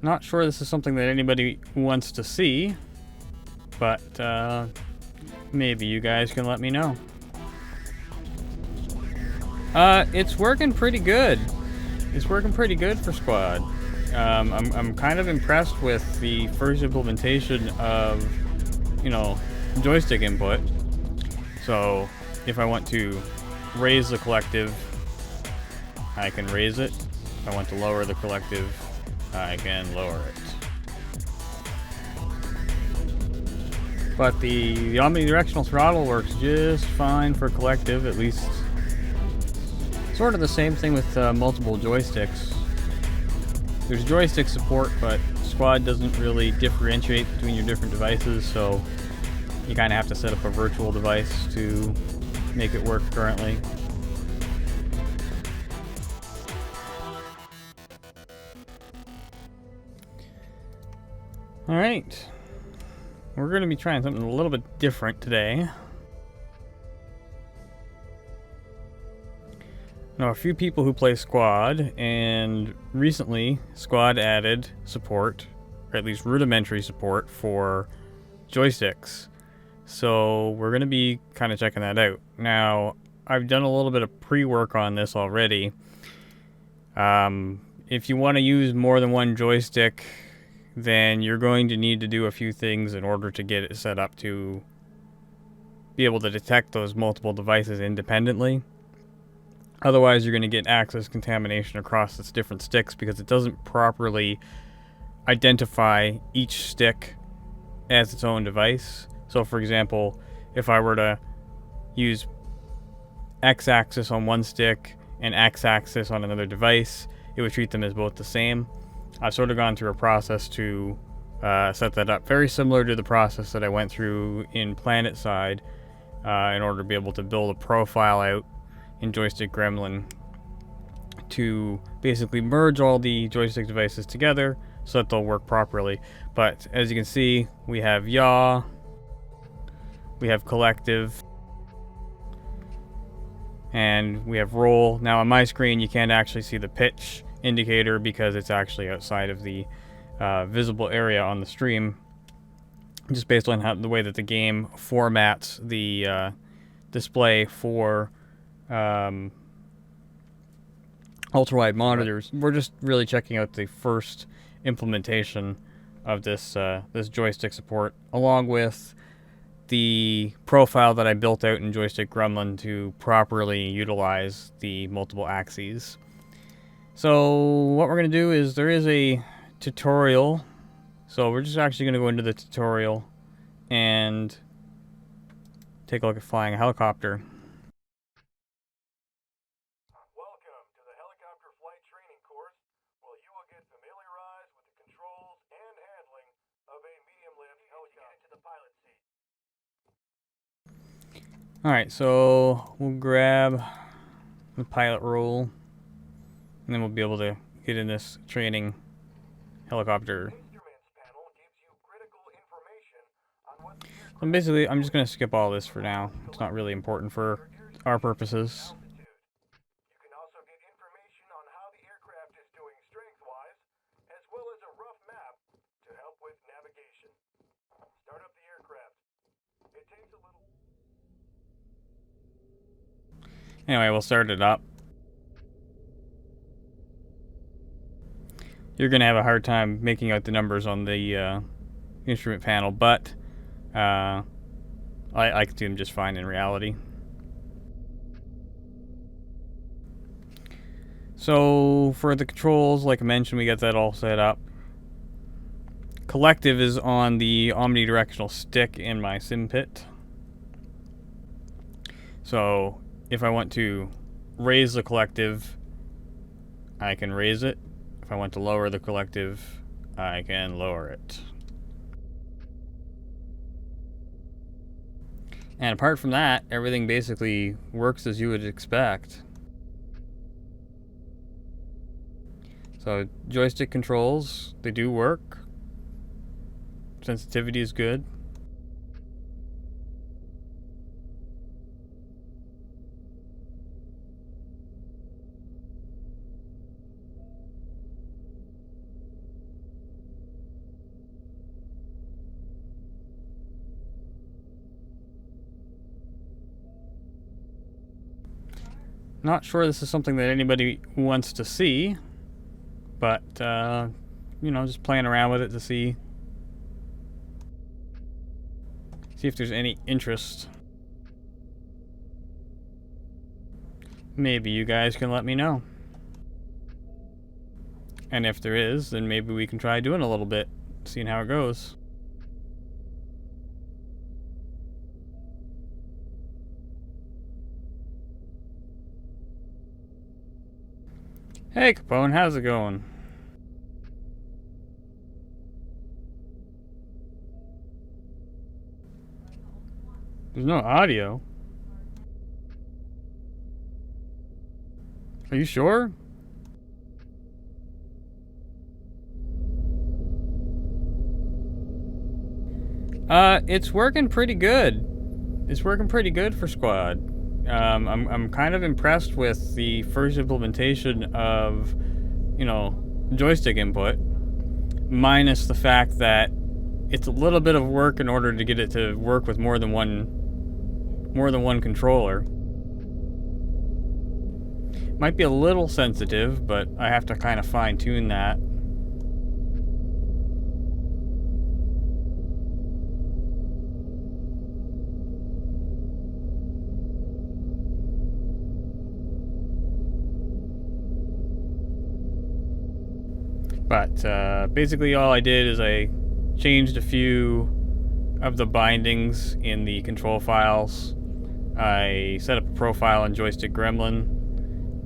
Not sure this is something that anybody wants to see, but maybe you guys can let me know. It's working pretty good. It's working pretty good for Squad. I'm kind of impressed with the first implementation of, joystick input. So if I want to raise the collective, I can raise it. If I want to lower the collective, I can lower it. But the omnidirectional throttle works just fine for collective, at least. Sort of the same thing with multiple joysticks. There's joystick support, but Squad doesn't really differentiate between your different devices, so you kind of have to set up a virtual device to make it work currently. Alright. We're going to be trying something a little bit different today. Now, a few people who play Squad, and recently Squad added support, or at least rudimentary support, for joysticks. So we're going to be kind of checking that out. Now, I've done a little bit of pre-work on this already. If you want to use more than one joystick, then you're going to need to do a few things in order to get it set up to be able to detect those multiple devices independently. Otherwise, you're going to get access contamination across its different sticks because it doesn't properly identify each stick as its own device. So, for example, if I were to use X-axis on one stick and X-axis on another device, it would treat them as both the same. I've sort of gone through a process to set that up, very similar to the process that I went through in PlanetSide in order to be able to build a profile out in Joystick Gremlin to basically merge all the joystick devices together so that they'll work properly. But as you can see, we have yaw, we have collective, and we have roll. Now on my screen you can't actually see the pitch indicator because it's actually outside of the visible area on the stream, just based on the way that the game formats the display for ultra-wide monitors. We're just really checking out the first implementation of this this joystick support, along with the profile that I built out in Joystick Gremlin to properly utilize the multiple axes. So what we're going to do is there is a tutorial. So we're just actually going to go into the tutorial and take a look at flying a helicopter. Welcome to the helicopter flight training course, where you will get familiarized with the controls and handling of a medium-lift helicopter. To the pilot seat. Alright, so we'll grab the pilot role, and then we'll be able to get in this training helicopter. Instruments panel gives you critical information on what the aircraft. So basically, I'm just going to skip all this for now. It's not really important for our purposes. You can also get information on how the aircraft is doing strength-wise, as well as a rough map to help with navigation. Start up the aircraft. It takes a little. Anyway, we'll start it up. You're going to have a hard time making out the numbers on the instrument panel, but I can see them just fine in reality. So for the controls, like I mentioned, we got that all set up. Collective is on the omnidirectional stick in my sim pit. So if I want to raise the collective, I can raise it. If I want to lower the collective, I can lower it. And apart from that, everything basically works as you would expect. So joystick controls, they do work. Sensitivity is good. Not sure this is something that anybody wants to see, but, you know, just playing around with it to see if there's any interest. Maybe you guys can let me know. And if there is, then maybe we can try doing a little bit, seeing how it goes. Hey Capone, how's it going? There's no audio. Are you sure? It's working pretty good. It's working pretty good for Squad. I'm kind of impressed with the first implementation of, you know, joystick input, minus the fact that it's a little bit of work in order to get it to work with more than one controller. Might be a little sensitive, but I have to kind of fine-tune that. But basically all I did is I changed a few of the bindings in the control files. I set up a profile in Joystick Gremlin,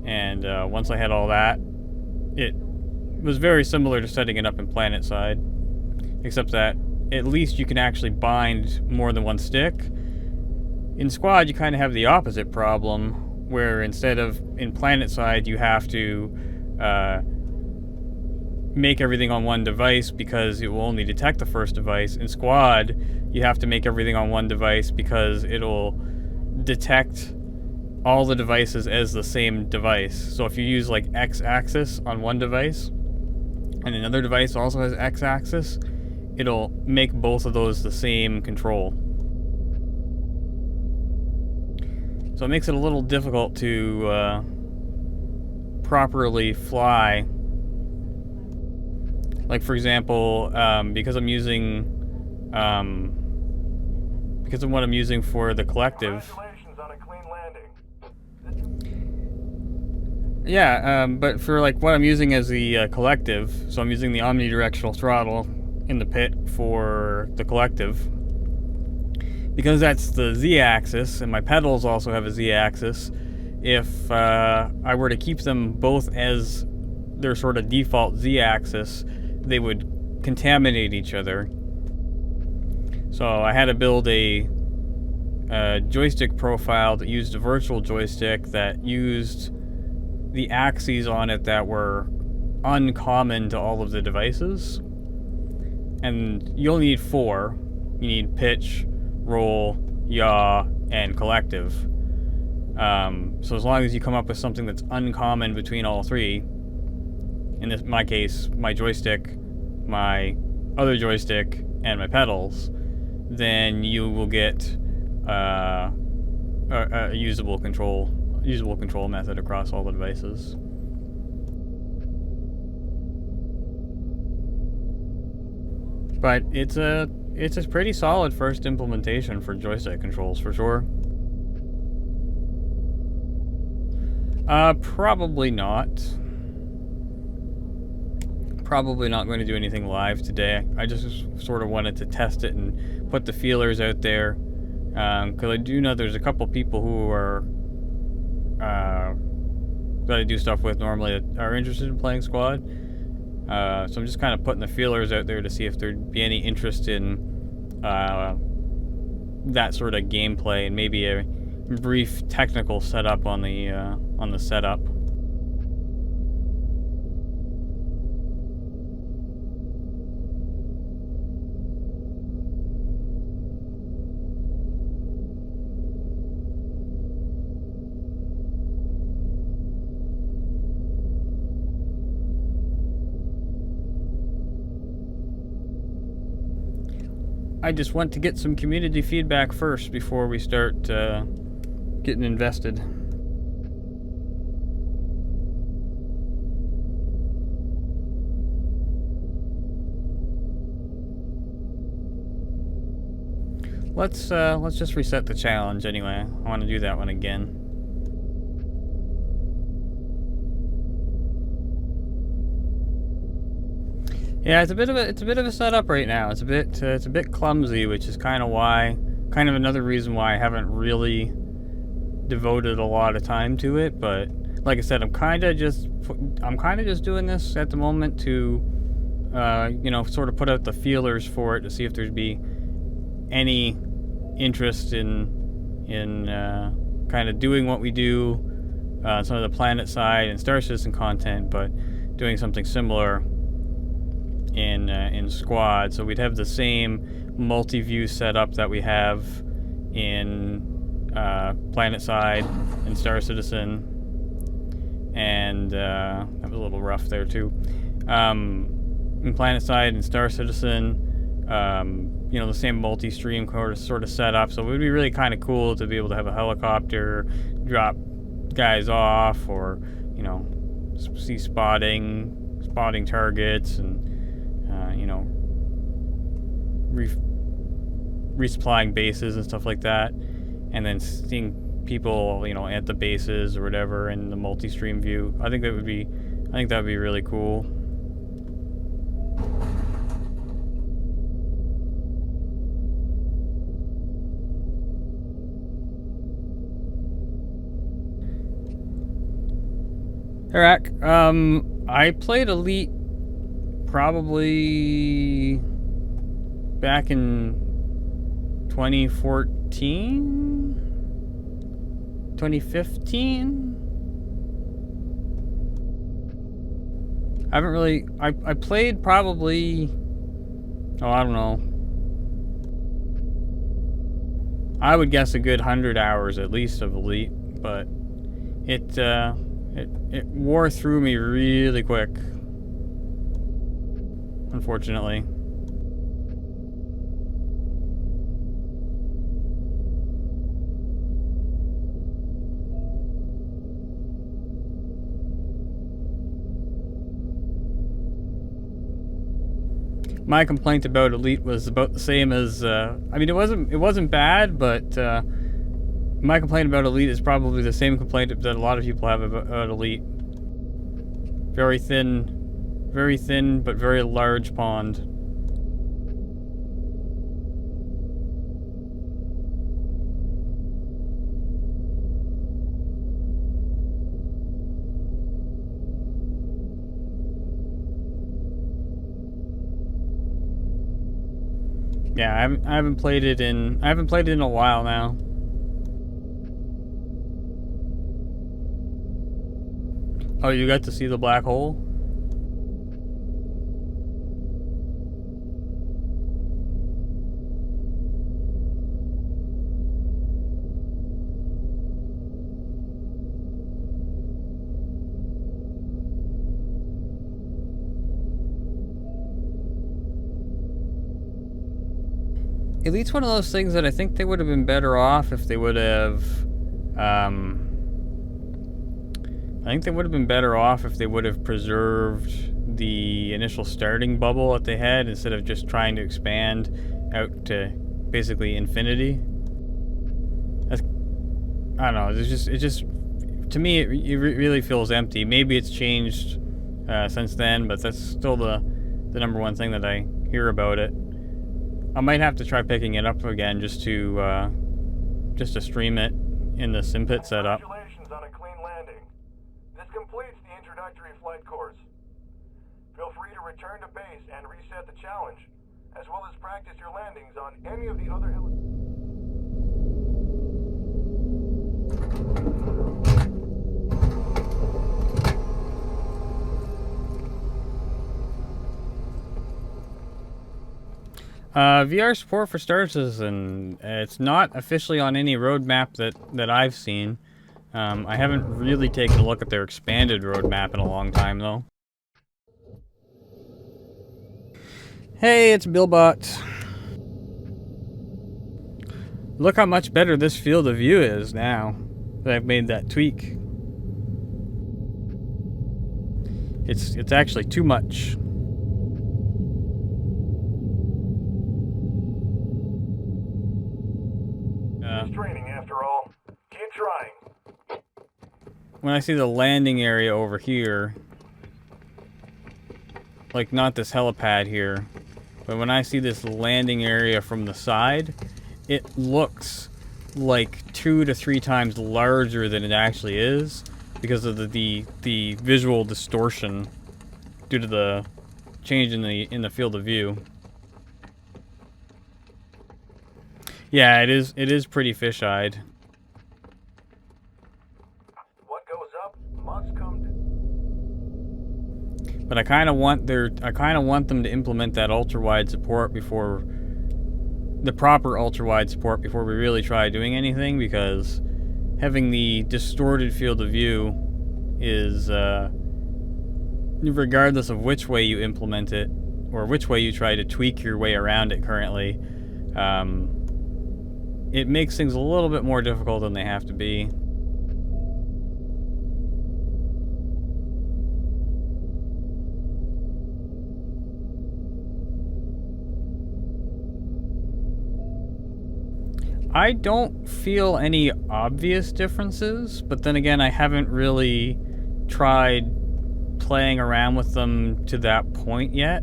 and once I had all that, it was very similar to setting it up in PlanetSide, except that at least you can actually bind more than one stick. In Squad, you kind of have the opposite problem, where instead of in PlanetSide, you have to make everything on one device because it will only detect the first device. In Squad, you have to make everything on one device because it'll detect all the devices as the same device. So if you use like X-axis on one device and another device also has X-axis, it'll make both of those the same control. So it makes it a little difficult to properly fly. Like for example, because I'm using, because of what I'm using for the collective. Congratulations on a clean landing. Yeah, but for like what I'm using as the collective, so I'm using the omnidirectional throttle in the pit for the collective. Because that's the Z-axis, and my pedals also have a Z-axis, if I were to keep them both as their sort of default Z-axis, they would contaminate each other. So I had to build a joystick profile that used a virtual joystick that used the axes on it that were uncommon to all of the devices. And you'll need 4. You need pitch, roll, yaw, and collective. So as long as you come up with something that's uncommon between all 3, in my case, my joystick, my other joystick, and my pedals, then you will get a usable control method across all the devices. But it's a pretty solid first implementation for joystick controls for sure. Probably not. Probably not going to do anything live today. I just sort of wanted to test it and put the feelers out there, because I do know there's a couple people who are that I do stuff with normally that are interested in playing Squad. So I'm just kind of putting the feelers out there to see if there'd be any interest in that sort of gameplay and maybe a brief technical setup on the setup. I just want to get some community feedback first before we start getting invested. Let's just reset the challenge anyway. I want to do that one again. Yeah, it's a bit of a setup right now. It's a bit clumsy, which is kind of another reason why I haven't really devoted a lot of time to it. But like I said, I'm kind of just doing this at the moment to, you know, sort of put out the feelers for it to see if there's be any interest in kind of doing what we do, some of the planet side and Star Citizen content, but doing something similar in Squad. So we'd have the same multi-view setup that we have in planet side and Star Citizen, and that was a little rough there too. In planet side and Star Citizen, you know, the same multi-stream sort of setup. So it would be really kind of cool to be able to have a helicopter drop guys off, or, you know, see spotting targets, and you know, resupplying bases and stuff like that, and then seeing people, you know, at the bases or whatever in the multi-stream view. I think that would be really cool. Eric, I played Elite probably back in 2014, 2015. I haven't really. I played probably. Oh, I don't know. I would guess a good 100 hours at least of Elite, but it wore through me really quick, unfortunately. My complaint about Elite was about the same as, I mean, it wasn't bad, but my complaint about Elite is probably the same complaint that a lot of people have about Elite. Very thin, but very large pond. Yeah, I haven't played it in a while now. Oh, you got to see the black hole? Elite's one of those things that I think they would have been better off if they would have, I think they would have been better off if they would have preserved the initial starting bubble that they had, instead of just trying to expand out to basically infinity. I don't know, it just, to me, it really feels empty. Maybe it's changed since then, but that's still the number one thing that I hear about it. I might have to try picking it up again just to stream it in the Simpit setup. Congratulations on a clean landing. This completes the introductory flight course. Feel free to return to base and reset the challenge, as well as practice your landings on any of the other VR support for Star Citizen. It's not officially on any roadmap that I've seen. I haven't really taken a look at their expanded roadmap in a long time, though. Hey, it's Billbot. Look how much better this field of view is now that I've made that tweak. It's actually too much. just training after all. Keep trying. When I see the landing area over here, like not this helipad here, but when I see this landing area from the side, it looks like 2 to 3 times larger than it actually is because of the visual distortion due to the change in the field of view. Yeah, it is pretty fish-eyed. What goes up must come down. But I kind of want them to implement that ultra-wide support before the proper ultra-wide support before we really try doing anything, because having the distorted field of view is regardless of which way you implement it or which way you try to tweak your way around it currently, it makes things a little bit more difficult than they have to be. I don't feel any obvious differences, but then again, I haven't really tried playing around with them to that point yet.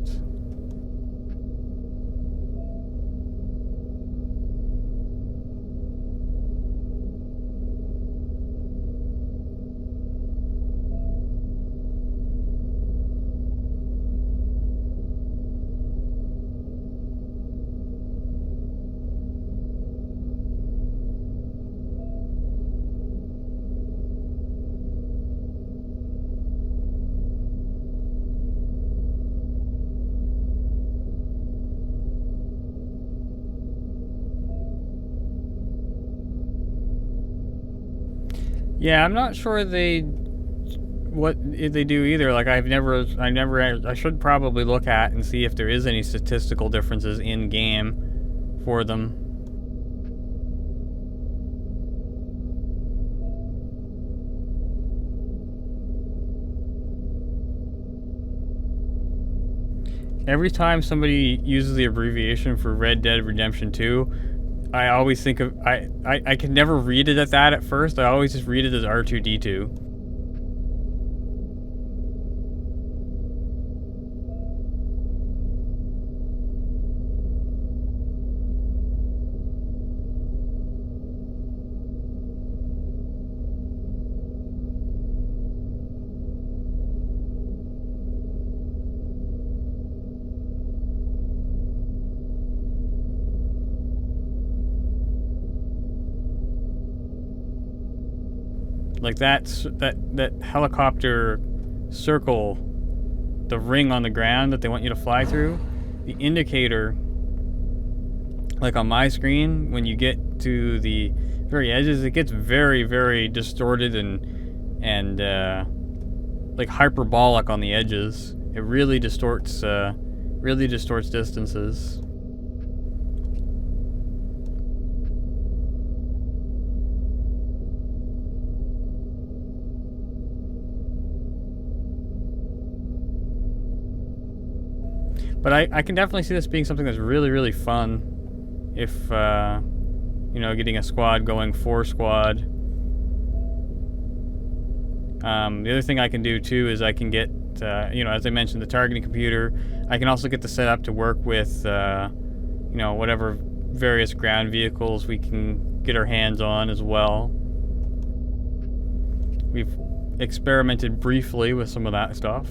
Yeah, I'm not sure what they do either. Like I should probably look at and see if there is any statistical differences in game for them. Every time somebody uses the abbreviation for Red Dead Redemption 2, I always think of I can never read it at that at first. I always just read it as R2D2. Like that helicopter circle, the ring on the ground that they want you to fly through, the indicator, like on my screen, when you get to the very edges, it gets very, very distorted and like hyperbolic on the edges. It really distorts distances. But I can definitely see this being something that's really, really fun if, you know, getting a squad going 4-squad. The other thing I can do, too, is I can get, you know, as I mentioned, the targeting computer. I can also get the setup to work with, you know, whatever various ground vehicles we can get our hands on as well. We've experimented briefly with some of that stuff.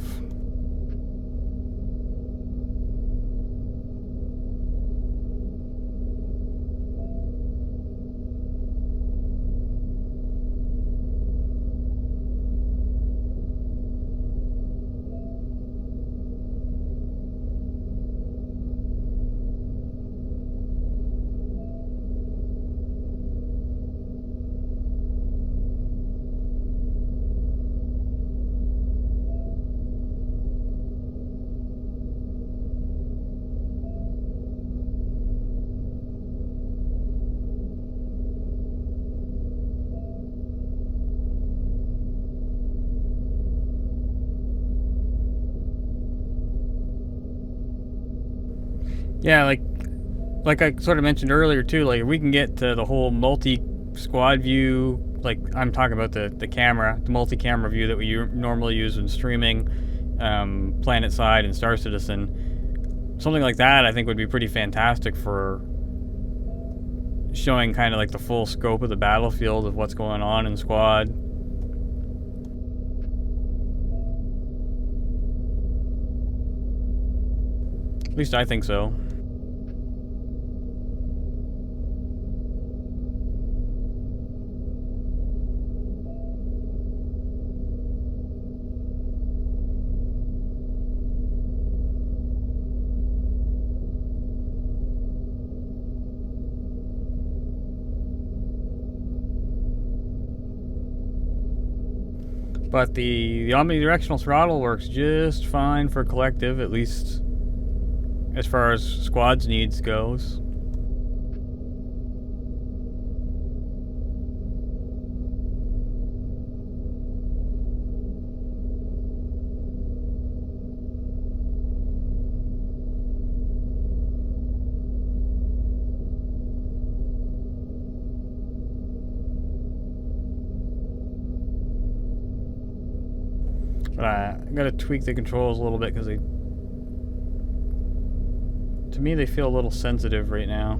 Yeah, like, like I sort of mentioned earlier too, like if we can get to the whole multi-squad view, like I'm talking about the camera, the multi-camera view that we normally use when streaming Planet Side and Star Citizen, something like that I think would be pretty fantastic for showing kind of like the full scope of the battlefield of what's going on in Squad. At least I think so. But the omnidirectional throttle works just fine for collective, at least as far as Squad's needs goes. But I gotta tweak the controls a little bit because to me, they feel a little sensitive right now.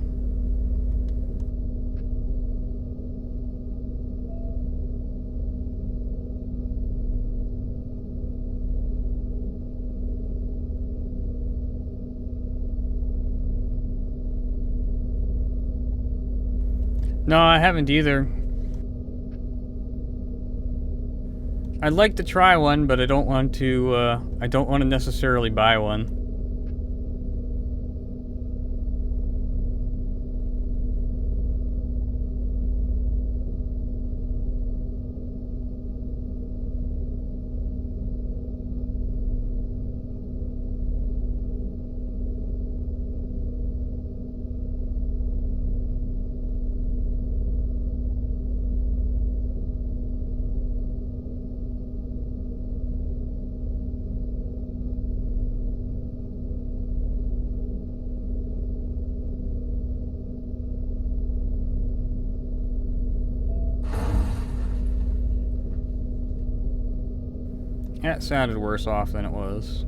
No, I haven't either. I'd like to try one, but I don't want to necessarily buy one. That sounded worse off than it was.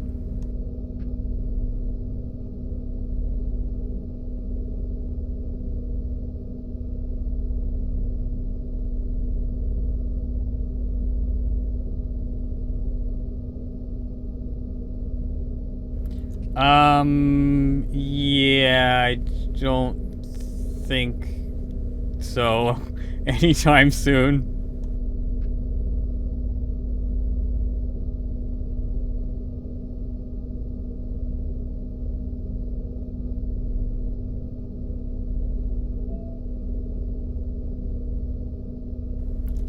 Yeah, I don't think so anytime soon.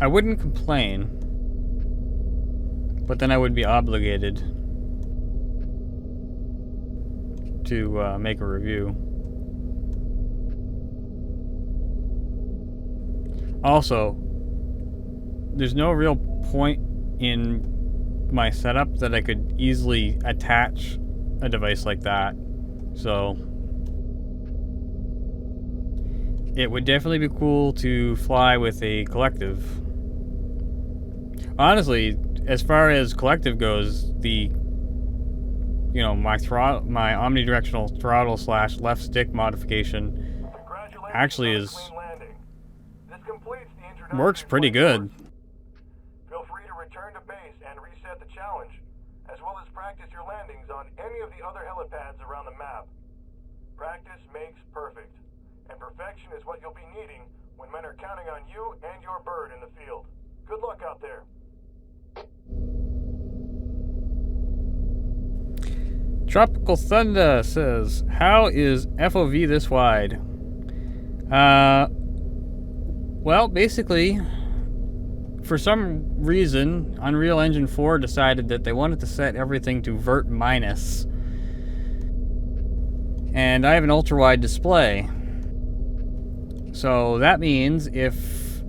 I wouldn't complain, but then I would be obligated to make a review. Also, there's no real point in my setup that I could easily attach a device like that, so it would definitely be cool to fly with a collective. Honestly, as far as collective goes, my omnidirectional throttle / left stick modification actually works pretty good. Feel free to return to base and reset the challenge, as well as practice your landings on any of the other helipads around the map. Practice makes perfect, and perfection is what you'll be needing when men are counting on you and your bird in the field. Good luck out there. Tropical Thunder says, how is FOV this wide? Well, basically, for some reason, Unreal Engine 4 decided that they wanted to set everything to vert minus. And I have an ultra-wide display. So that means if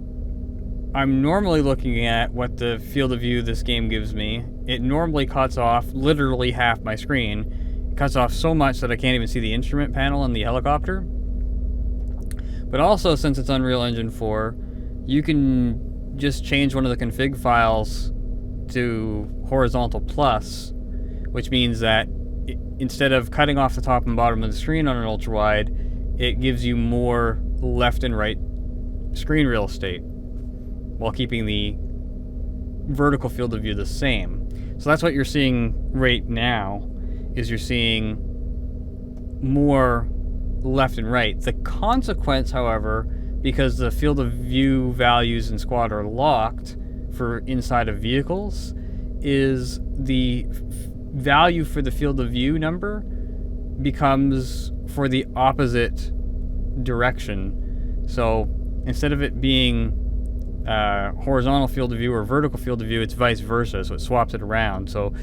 I'm normally looking at what the field of view this game gives me, it normally cuts off literally half my screen. It cuts off so much that I can't even see the instrument panel in the helicopter. But also, since it's Unreal Engine 4, you can just change one of the config files to horizontal plus, which means that instead of cutting off the top and bottom of the screen on an ultra wide, it gives you more left and right screen real estate while keeping the vertical field of view the same. So that's what you're seeing right now, is you're seeing more left and right. The consequence, however, because the field of view values in Squad are locked for inside of vehicles, is the value for the field of view number becomes for the opposite direction. So instead of it being horizontal field of view or vertical field of view, it's vice versa, so it swaps it around. So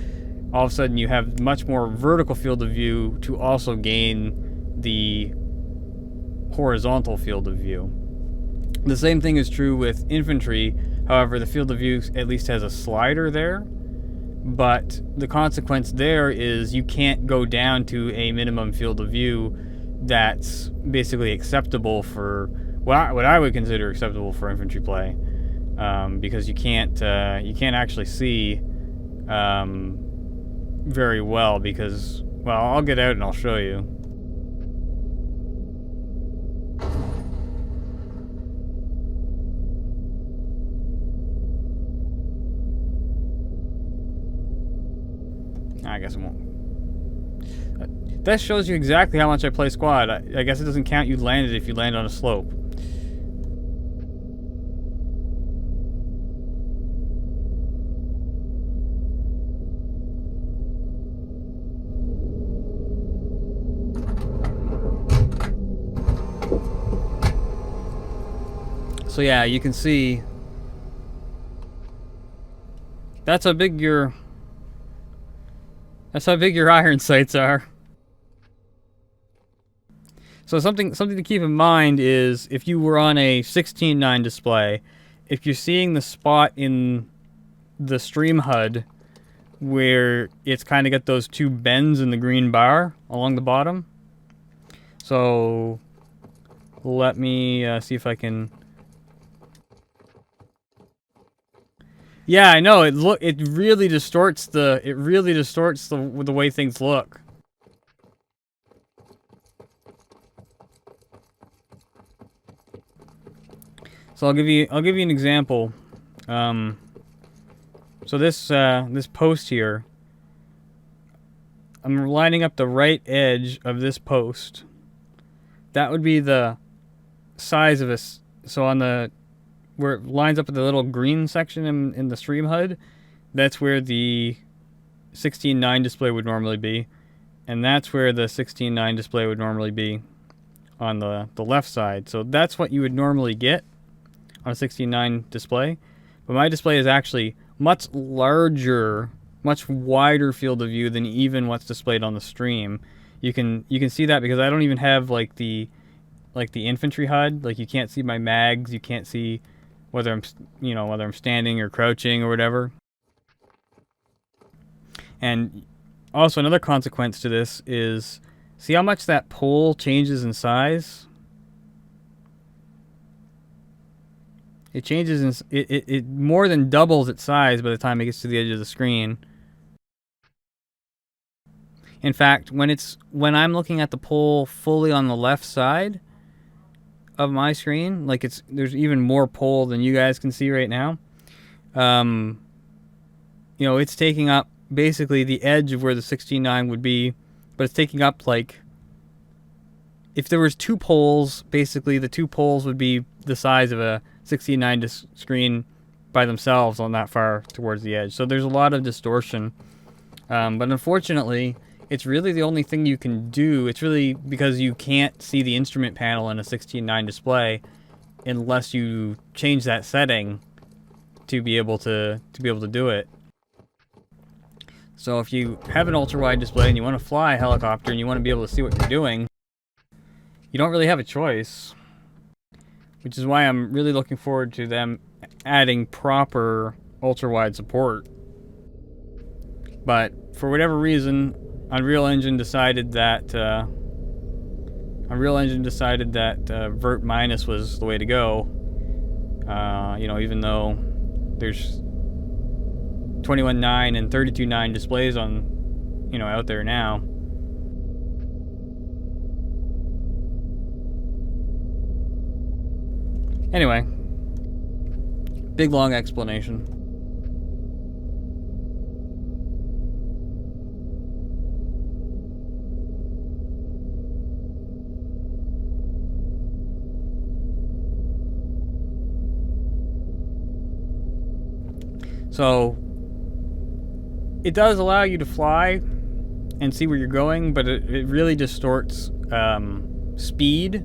all of a sudden you have much more vertical field of view to also gain the horizontal field of view. The same thing is true with infantry. However, the field of view at least has a slider there, but the consequence there is you can't go down to a minimum field of view that's basically acceptable for what I would consider acceptable for infantry play, because you can't actually see very well, because, well, I'll get out and I'll show you. I guess it won't. That shows you exactly how much I play Squad. I guess it doesn't count you landed if you land on a slope. So yeah, you can see that's how big your iron sights are. So something to keep in mind is, if you were on a 16:9 display, if you're seeing the spot in the stream HUD where it's kind of got those two bends in the green bar along the bottom. So let me see if I can. Yeah, I know. It really distorts the way things look. So I'll give you an example. So this post here, I'm lining up the right edge of this post. That would be the size of this. So on the where it lines up with the little green section in the stream HUD, that's where the 16:9 display would normally be, and that's where the 16:9 display would normally be on the left side. So that's what you would normally get on a 16:9 display, but my display is actually much larger, much wider field of view than even what's displayed on the stream. You can see that because I don't even have like the infantry HUD. Like, you can't see my mags, you can't see whether I'm standing or crouching or whatever. And also another consequence to this is, see how much that pole changes in size? It changes in it more than doubles its size by the time it gets to the edge of the screen. In fact, when I'm looking at the pole fully on the left side of my screen, like there's even more pole than you guys can see right now. It's taking up basically the edge of where the 16:9 would be, but it's taking up, like, if there was two poles, basically the two poles would be the size of a 16:9 screen by themselves on that far towards the edge. So there's a lot of distortion. But unfortunately, it's really the only thing you can do. It's really because you can't see the instrument panel in a 16:9 display unless you change that setting to be able to do it. So if you have an ultra-wide display and you want to fly a helicopter and you want to be able to see what you're doing, you don't really have a choice. Which is why I'm really looking forward to them adding proper ultra-wide support. But for whatever reason, Unreal Engine decided that Unreal Engine decided that vert minus was the way to go. You know, even though there's 21.9 and 32.9 displays on, you know, out there now. Anyway, big long explanation. So it does allow you to fly and see where you're going, but it really distorts speed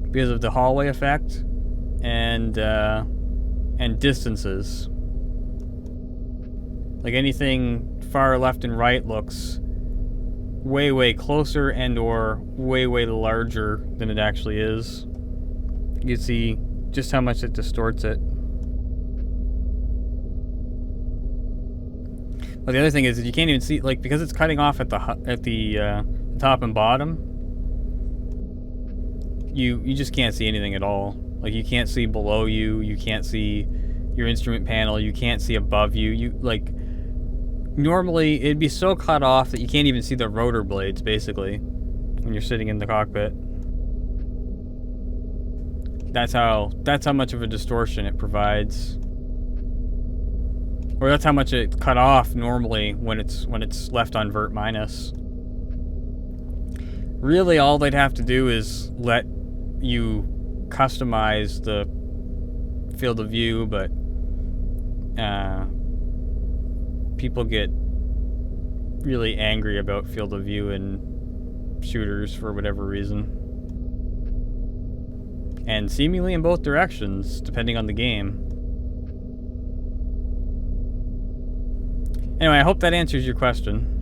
because of the hallway effect and distances. Like anything far left and right looks way closer and or way larger than it actually is. You can see just how much it distorts it. But the other thing is that you can't even see, like, because it's cutting off at the top and bottom. You just can't see anything at all. Like, you can't see below you. You can't see your instrument panel. You can't see above you. You, like, normally it'd be so cut off that you can't even see the rotor blades, basically, when you're sitting in the cockpit. That's how much of a distortion it provides. Or that's how much it cut off normally when it's left on vert minus. Really, all they'd have to do is let you customize the field of view, but people get really angry about field of view in shooters for whatever reason. And seemingly in both directions, depending on the game. Anyway, I hope that answers your question.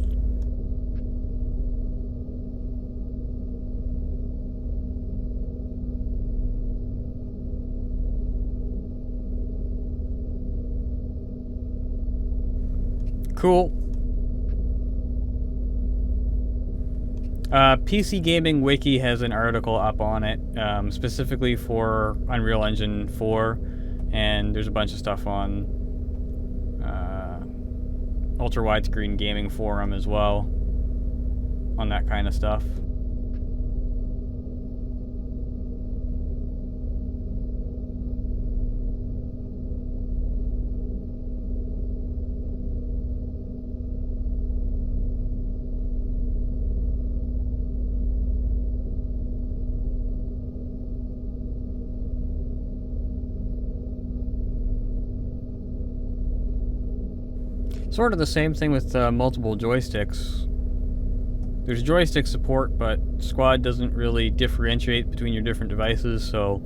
Cool. PC Gaming Wiki has an article up on it, specifically for Unreal Engine 4, and there's a bunch of stuff on Ultra Widescreen Gaming Forum as well, on that kind of stuff. Sort of the same thing with multiple joysticks. There's joystick support, but Squad doesn't really differentiate between your different devices, so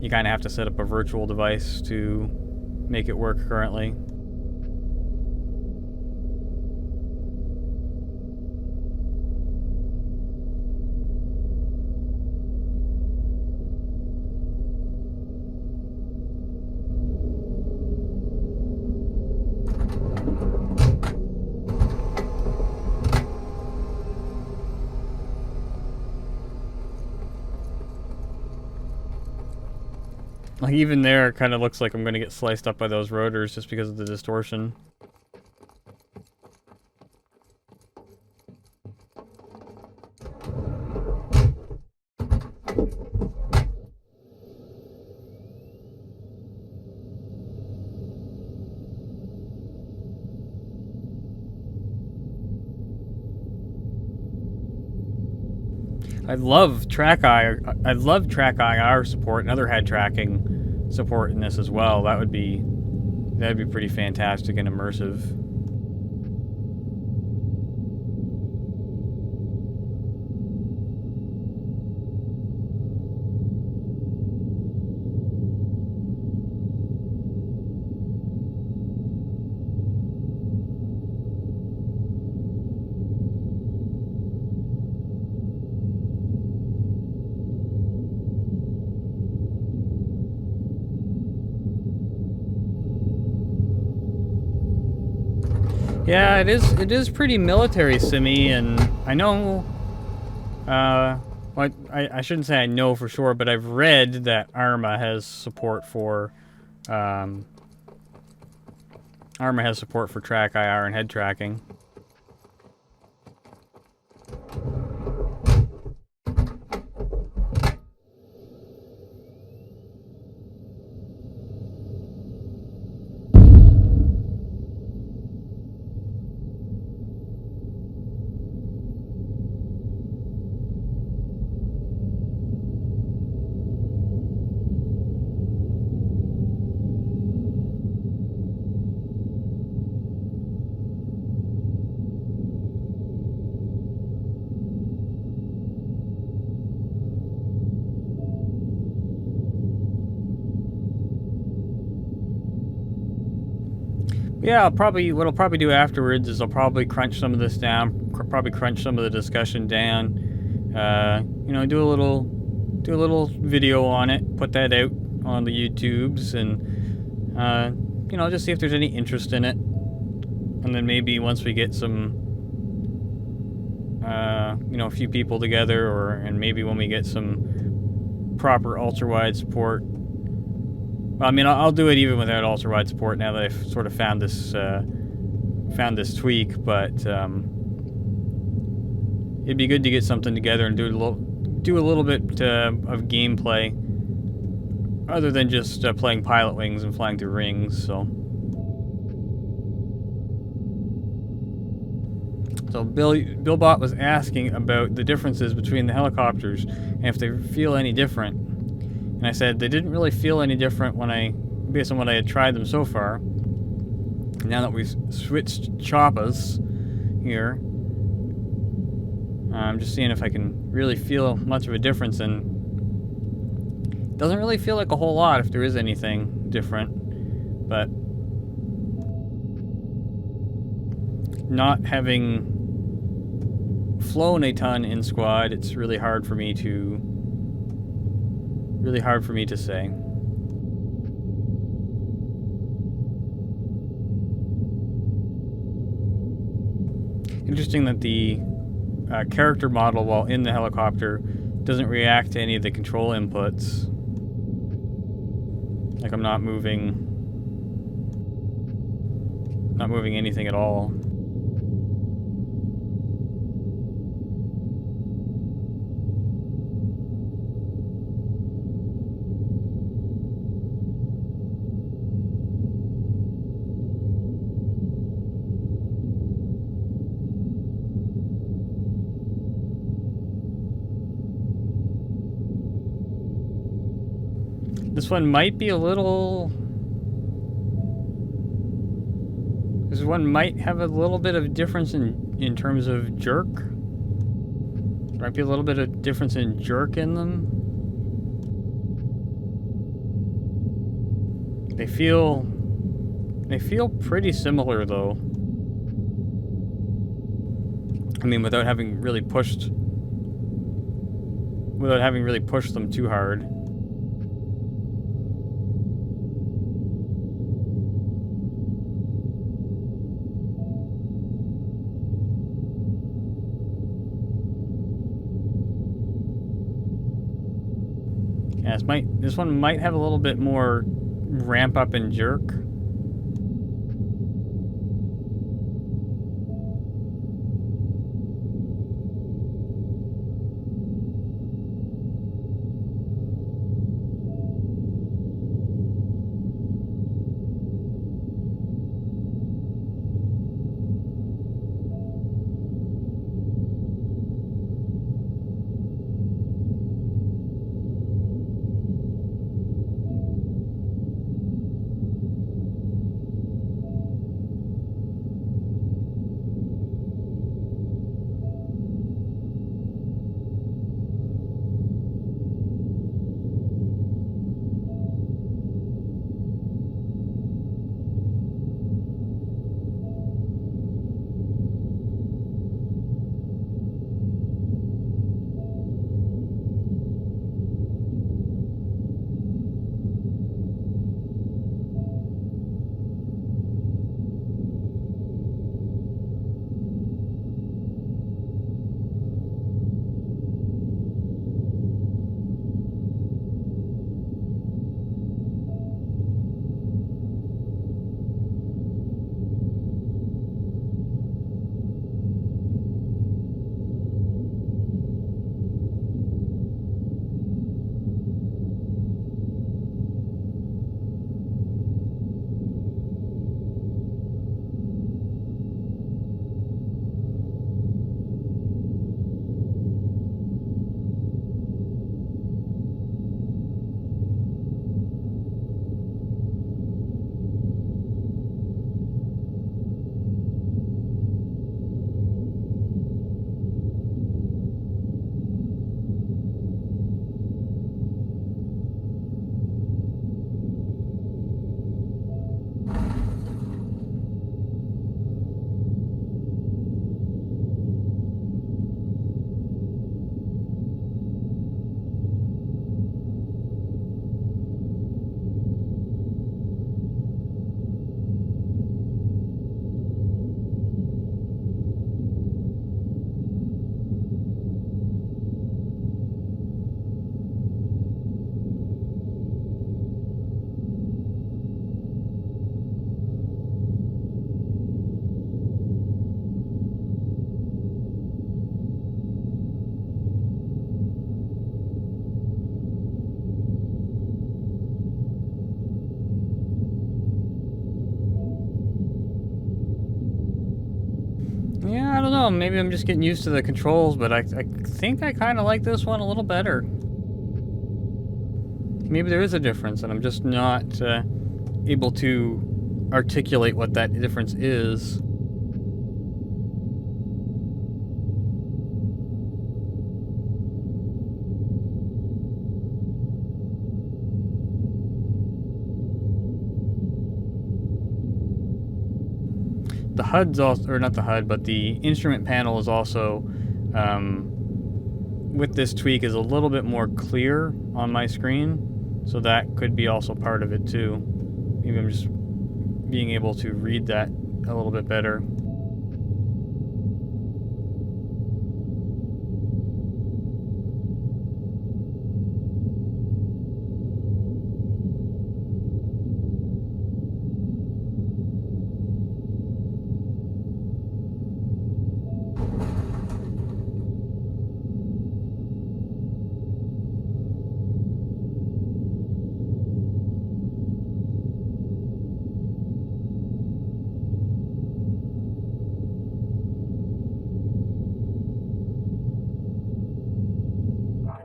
you kind of have to set up a virtual device to make it work currently. Like, even there, it kind of looks like I'm going to get sliced up by those rotors just because of the distortion. I love track IR support and other head tracking support in this as well. That'd be pretty fantastic and immersive. Yeah, it is pretty military simmy, and I know Well, I shouldn't say I know for sure, but I've read that Arma has support for track IR and head tracking. Yeah, what I'll probably do afterwards is I'll probably crunch some of this down, probably crunch some of the discussion down. You know, do a little video on it, put that out on the YouTubes, and you know, just see if there's any interest in it. And then maybe once we get some, you know, a few people together, and maybe when we get some proper ultra-wide support. Well, I mean, I'll do it even without ultra-wide support now that I've sort of found this tweak. But it'd be good to get something together and do a little bit of gameplay, other than just playing Pilot Wings and flying through rings. So Billbot was asking about the differences between the helicopters and if they feel any different. And I said they didn't really feel any different based on what I had tried them so far. Now that we've switched choppers here, I'm just seeing if I can really feel much of a difference, and it doesn't really feel like a whole lot if there is anything different. But not having flown a ton in squad, it's really hard for me to say. Interesting that the character model while in the helicopter doesn't react to any of the control inputs. Like I'm not moving anything at all. This one might be a little... This one might have a little bit of difference in terms of jerk. There might be a little bit of difference in jerk in them. They feel pretty similar though. I mean, without having really pushed them too hard. Yeah, this one might have a little bit more ramp up and jerk. know, maybe I'm just getting used to the controls, but I think I kind of like this one a little better. Maybe there is a difference, and I'm just not able to articulate what that difference is. The HUD's also, or not the HUD, but the instrument panel is also, with this tweak, is a little bit more clear on my screen. So that could be also part of it too. Maybe I'm just being able to read that a little bit better.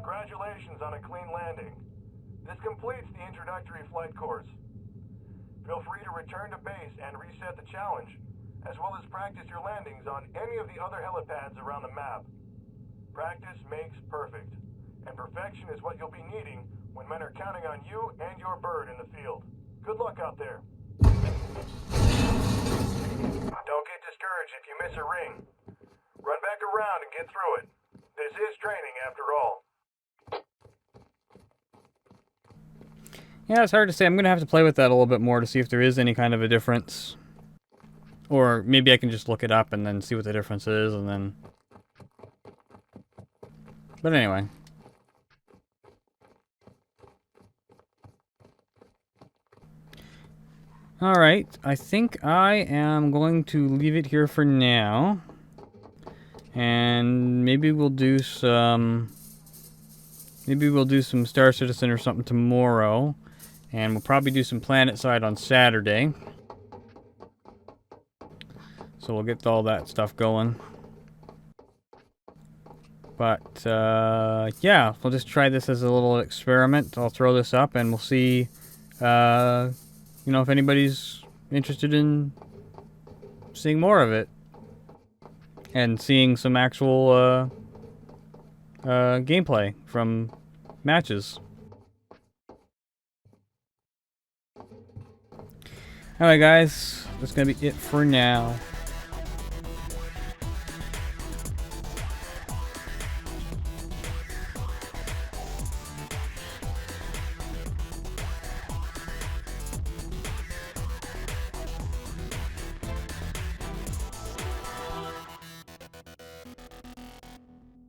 Congratulations on a clean landing. This completes the introductory flight course. Feel free to return to base and reset the challenge, as well as practice your landings on any of the other helipads around the map. Practice makes perfect, and perfection is what you'll be needing when men are counting on you and your bird in the field. Good luck out there. Don't get discouraged if you miss a ring. Run back around and get through it. This is training after all. Yeah, it's hard to say. I'm going to have to play with that a little bit more to see if there is any kind of a difference. Or maybe I can just look it up and then see what the difference is, and then... But anyway. Alright, I think I am going to leave it here for now. And maybe we'll do some... Maybe we'll do some Star Citizen or something tomorrow. And we'll probably do some PlanetSide on Saturday. So we'll get all that stuff going. But, yeah, we'll just try this as a little experiment. I'll throw this up and we'll see, you know, if anybody's interested in seeing more of it. And seeing some actual, gameplay from matches. Alright guys, that's gonna be it for now.